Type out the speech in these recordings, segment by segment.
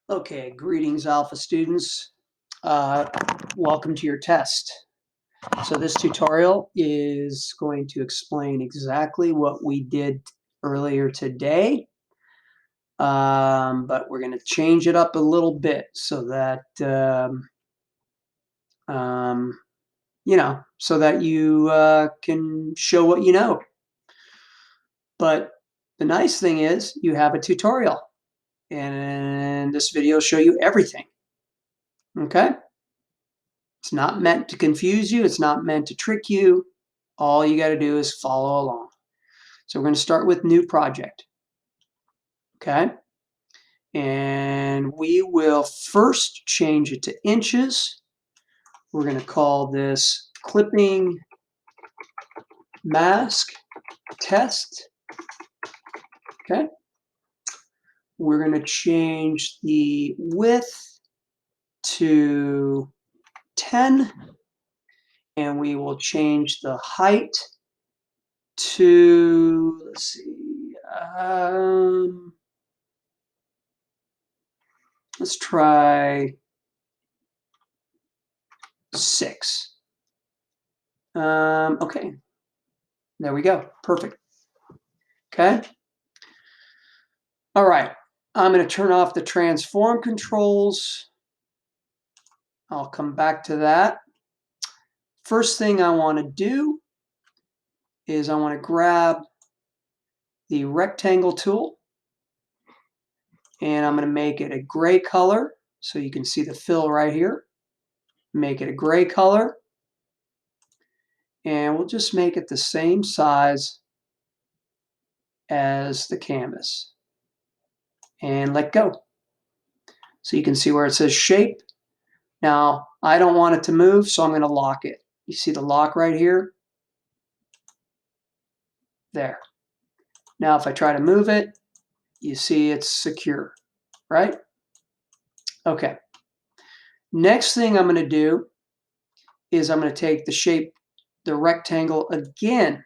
Okay, greetings, Alpha students. Uh, Welcome to your test. So this tutorial is going to explain exactly what we did earlier today, but we're going to change it up a little bit so that, so that you can show what you know. But the nice thing is you have a tutorial, and this video will show you everything, okay? It's not meant to confuse you. It's not meant to trick you. All you got to do is follow along. So we're going to start with new project. Okay. And we will first change it to inches. We're going to call this clipping mask test. Okay. We're going to change the width to 10. And we will change the height to, let's see, let's try 6. Okay, there we go. Perfect. Okay. All right. I'm going to turn off the transform controls. I'll come back to that. First thing I want to do is I want to grab the rectangle tool, and I'm going to make it a gray color so you can see the fill right here. Make it a gray color, and we'll just make it the same size as the canvas and let go. So you can see where it says shape. Now, I don't want it to move, so I'm going to lock it. You see the lock right here? There. Now, if I try to move it, you see it's secure, right? Okay. Next thing I'm going to do is I'm going to take the shape, the rectangle again,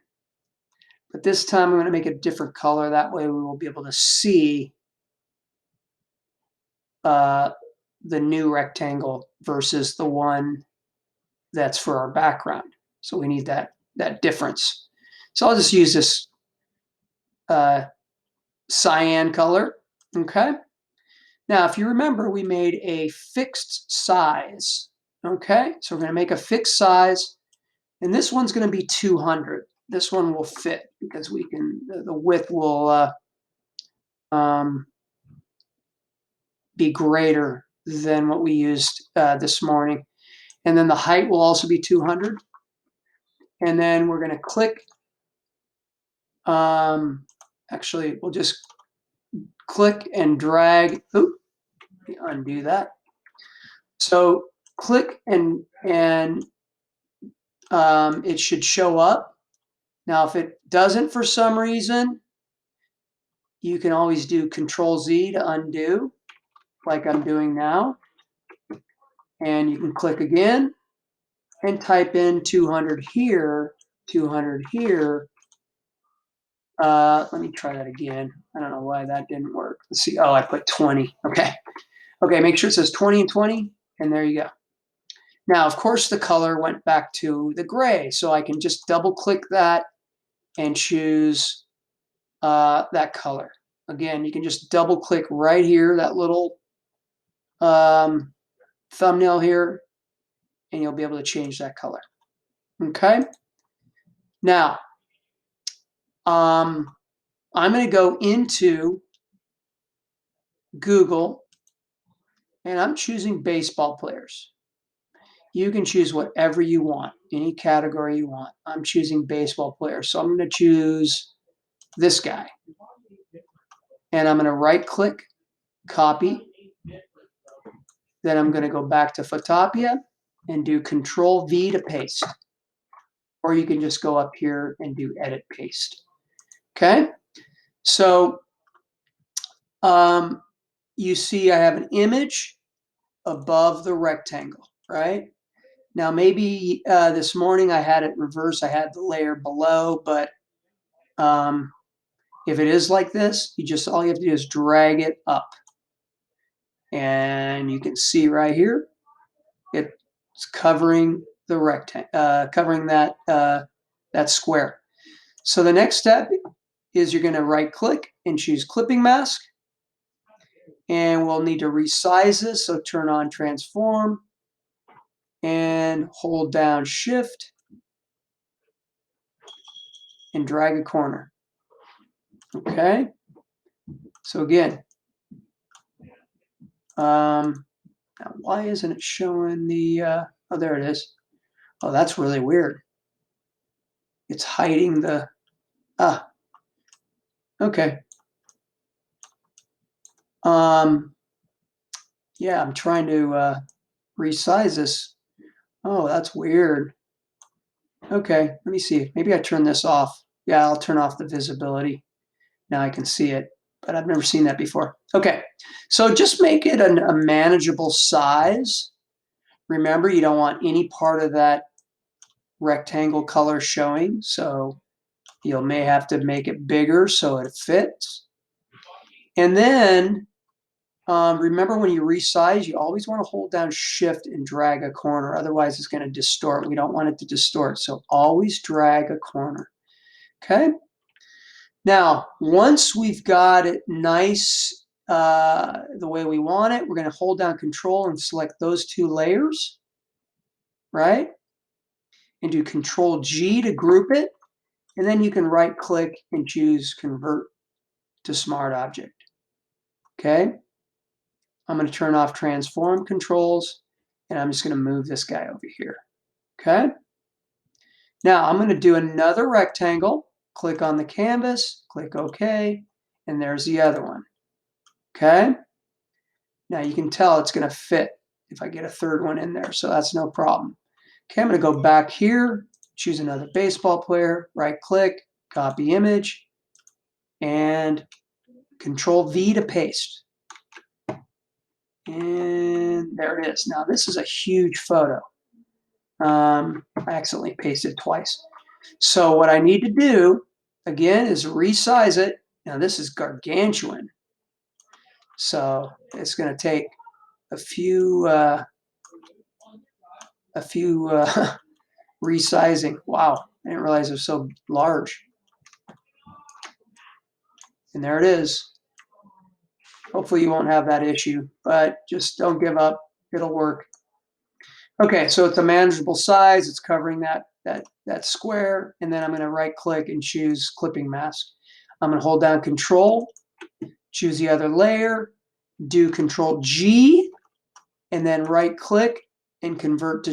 but this time I'm going to make a different color. That way we will be able to see the new rectangle versus the one that's for our background. So we need that difference. So I'll just use this cyan color, okay? Now, if you remember, we made a fixed size, okay? So we're going to make a fixed size, and this one's going to be 200. This one will fit because we can, the width will be greater than what we used this morning. And then the height will also be 200. And then we're going to click, actually, we'll just click and drag, undo that. So click and it should show up. Now, if it doesn't for some reason, you can always do Control-Z to undo, like I'm doing now. And you can click again and type in 200 here, 200 here. Let me try that again. I don't know why that didn't work. Let's see. Oh, I put 20. Okay. Okay, make sure it says 20 and 20, and there you go. Now, of course, the color went back to the gray, so I can just double click that and choose that color. Again, you can just double click right here, that little thumbnail here, and you'll be able to change that color. Okay. Now, I'm going to go into Google, and I'm choosing baseball players. You can choose whatever you want, any category you want. I'm choosing baseball players, so I'm going to choose this guy. And I'm going to right click, copy. Then I'm going to go back to Photopea and do Control-V to paste. Or you can just go up here and do Edit Paste. Okay? So you see I have an image above the rectangle, right? Now maybe this morning I had it reversed. I had the layer below, but if it is like this, all you have to do is drag it up. And you can see right here, it's covering the rectangle, covering that square. So the next step is you're going to right click and choose clipping mask. And we'll need to resize this. So turn on transform and hold down shift and drag a corner. Okay. So again, now why isn't it showing the, oh, there it is. Oh, that's really weird. It's hiding the, okay. Yeah, I'm trying to resize this. Oh, that's weird. Okay, let me see. Maybe I turn this off. Yeah, I'll turn off the visibility. Now I can see it, but I've never seen that before. Okay, so just make it a manageable size. Remember, you don't want any part of that rectangle color showing, so you may have to make it bigger so it fits. And then remember, when you resize, you always want to hold down shift and drag a corner. Otherwise, it's going to distort. We don't want it to distort. So always drag a corner. Okay. Now, once we've got it nice the way we want it, we're going to hold down control and select those two layers, right? And do control G to group it. And then you can right click and choose convert to smart object. Okay. I'm going to turn off transform controls, and I'm just going to move this guy over here. Okay. Now I'm going to do another rectangle. Click on the canvas, click OK, and there's the other one. Okay. Now you can tell it's going to fit if I get a third one in there, so that's no problem. Okay, I'm going to go back here, choose another baseball player, right click, copy image, and control V to paste. And there it is. Now this is a huge photo. I accidentally pasted twice. So what I need to do, again, is resize it. Now this is gargantuan. So it's going to take a few resizing. Wow, I didn't realize it was so large. And there it is. Hopefully you won't have that issue, but just don't give up. It'll work. Okay, so it's a manageable size. It's covering that square, and then I'm going to right click and choose clipping mask. I'm going to hold down control, choose the other layer, do control G, and then right click and convert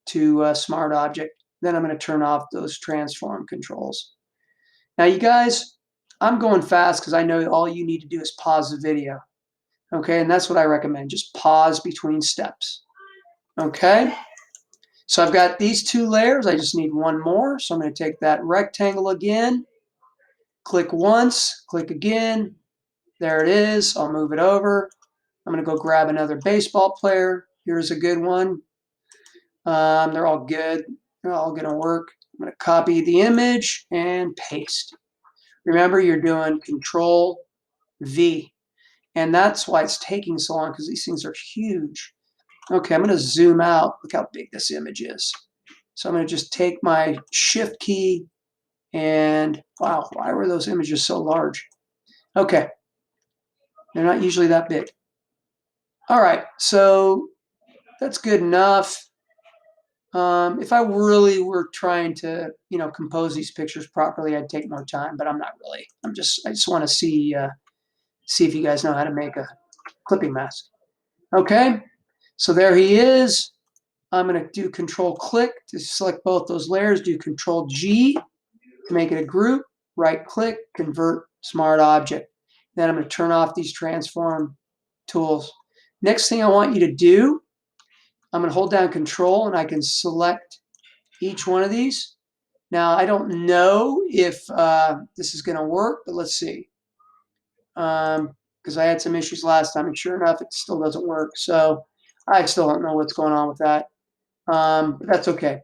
to smart object. Then I'm going to turn off those transform controls. Now you guys, I'm going fast because I know all you need to do is pause the video. Okay, and that's what I recommend. Just pause between steps. Okay. So I've got these two layers. I just need one more. So I'm going to take that rectangle again, click once, click again. There it is. I'll move it over. I'm going to go grab another baseball player. Here's a good one. They're all good. They're all going to work. I'm going to copy the image and paste. Remember, you're doing Control V. And that's why it's taking so long, because these things are huge. Okay, I'm going to zoom out. Look how big this image is. So I'm going to just take my shift key and, wow, why were those images so large? Okay, they're not usually that big. All right, so that's good enough. If I really were trying to, compose these pictures properly, I'd take more time, but I'm not really. I just want to see if you guys know how to make a clipping mask. Okay, so there he is. I'm going to do Control click to select both those layers. Do Control G to make it a group. Right click, convert smart object. Then I'm going to turn off these transform tools. Next thing I want you to do, I'm going to hold down Control and I can select each one of these. Now I don't know if this is going to work, but let's see. Because I had some issues last time, and sure enough, it still doesn't work. So I still don't know what's going on with that. But that's okay.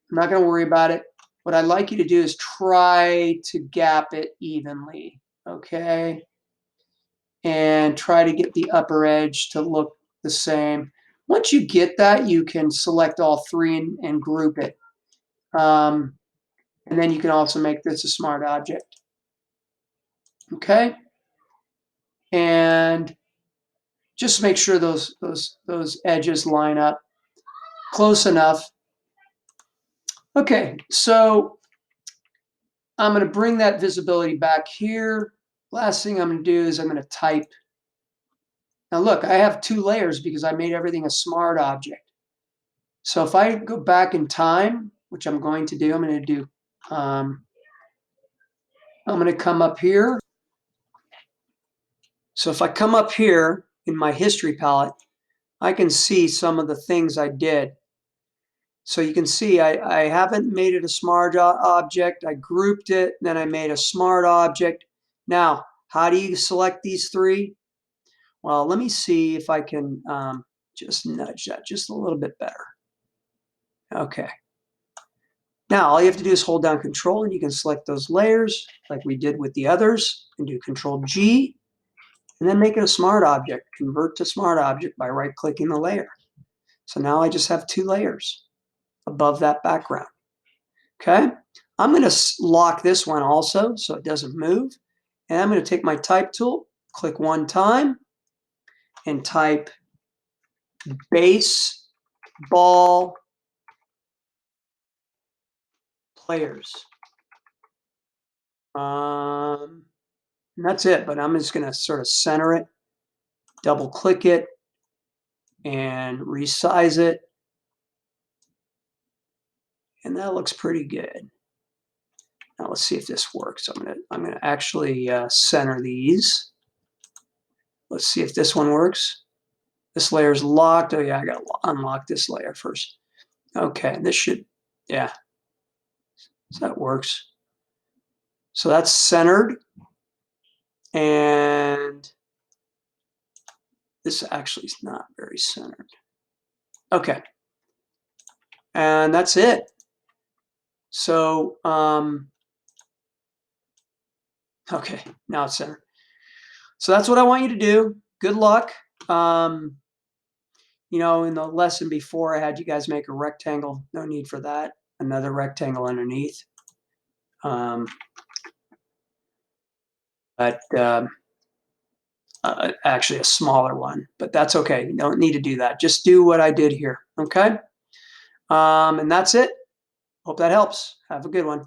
I'm not going to worry about it. What I'd like you to do is try to gap it evenly, okay? and try to get the upper edge to look the same. Once you get that, you can select all three and group it. And then you can also make this a smart object. Okay? And just make sure those edges line up close enough. Okay, so I'm going to bring that visibility back here. Last thing I'm going to do is I'm going to type. Now look, I have 2 layers because I made everything a smart object. So if I go back in time, which I'm going to do, I'm going to come up here. So if I come up here in my history palette, I can see some of the things I did. So you can see I haven't made it a smart object. I grouped it, then I made a smart object. Now, how do you select these 3? Well, let me see if I can just nudge that just a little bit better. Okay. Now, all you have to do is hold down Control, and you can select those layers like we did with the others, and do Control G, and then make it a smart object. Convert to smart object by right-clicking the layer. So now I just have 2 layers above that background. Okay, I'm going to lock this one also so it doesn't move. And I'm going to take my type tool, click 1 time, and type baseball players. And that's it, but I'm just going to sort of center it, double click it, and resize it. And that looks pretty good. Now let's see if this works. I'm gonna actually center these. Let's see if this one works. This layer is locked. Oh yeah, I gotta unlock this layer first. Okay, this should, yeah. So that works. So that's centered, and this actually is not very centered. Okay, and that's it. So okay, now it's centered. So that's what I want you to do. Good luck. You know, in the lesson before, I had you guys make a rectangle. No need for that. Another rectangle underneath. Actually a smaller one, but that's okay. You don't need to do that. Just do what I did here, okay? And that's it. Hope that helps. Have a good one.